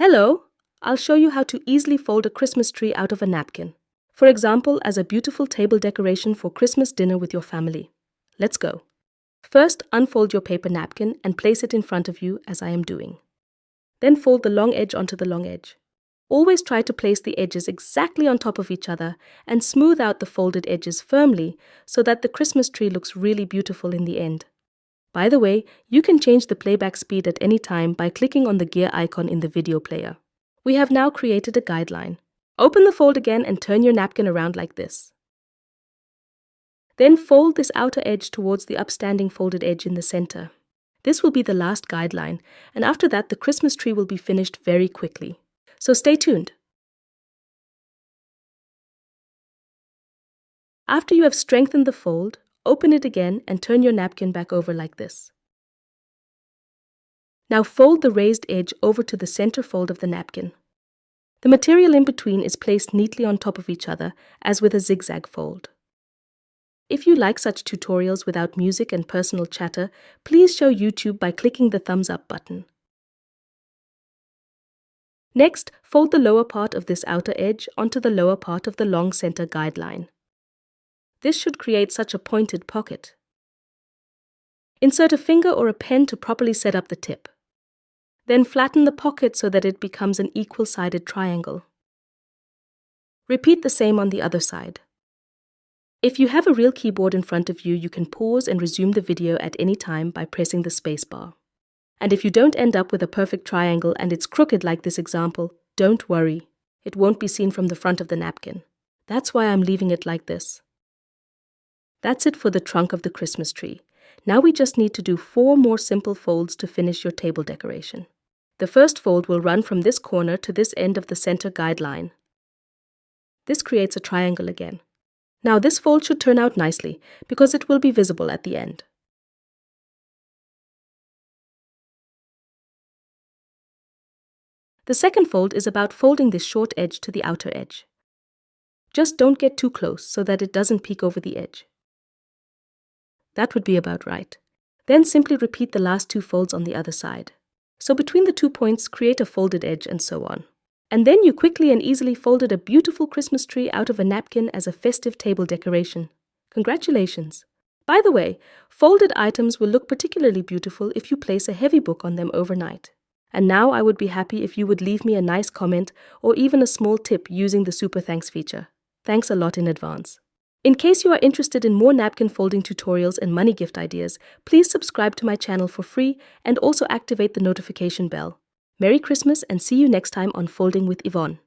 Hello! I'll show you how to easily fold a Christmas tree out of a napkin. For example, as a beautiful table decoration for Christmas dinner with your family. Let's go. First, unfold your paper napkin and place it in front of you as I am doing. Then fold the long edge onto the long edge. Always try to place the edges exactly on top of each other and smooth out the folded edges firmly so that the Christmas tree looks really beautiful in the end. By the way, you can change the playback speed at any time by clicking on the gear icon in the video player. We have now created a guideline. Open the fold again and turn your napkin around like this. Then fold this outer edge towards the upstanding folded edge in the center. This will be the last guideline, and after that the Christmas tree will be finished very quickly. So stay tuned. After you have strengthened the fold, open it again and turn your napkin back over like this. Now fold the raised edge over to the center fold of the napkin. The material in between is placed neatly on top of each other, as with a zigzag fold. If you like such tutorials without music and personal chatter, please show YouTube by clicking the thumbs up button. Next, fold the lower part of this outer edge onto the lower part of the long center guideline. This should create such a pointed pocket. Insert a finger or a pen to properly set up the tip. Then flatten the pocket so that it becomes an equal-sided triangle. Repeat the same on the other side. If you have a real keyboard in front of you, you can pause and resume the video at any time by pressing the spacebar. And if you don't end up with a perfect triangle and it's crooked like this example, don't worry. It won't be seen from the front of the napkin. That's why I'm leaving it like this. That's it for the trunk of the Christmas tree. Now we just need to do 4 more simple folds to finish your table decoration. The first fold will run from this corner to this end of the center guideline. This creates a triangle again. Now this fold should turn out nicely because it will be visible at the end. The second fold is about folding this short edge to the outer edge. Just don't get too close so that it doesn't peek over the edge. That would be about right. Then simply repeat the last 2 folds on the other side. So between the 2 points, create a folded edge and so on. And then you quickly and easily folded a beautiful Christmas tree out of a napkin as a festive table decoration. Congratulations! By the way, folded items will look particularly beautiful if you place a heavy book on them overnight. And now I would be happy if you would leave me a nice comment or even a small tip using the Super Thanks feature. Thanks a lot in advance. In case you are interested in more napkin folding tutorials and money gift ideas, please subscribe to my channel for free and also activate the notification bell. Merry Christmas and see you next time on Folding with Yvonne.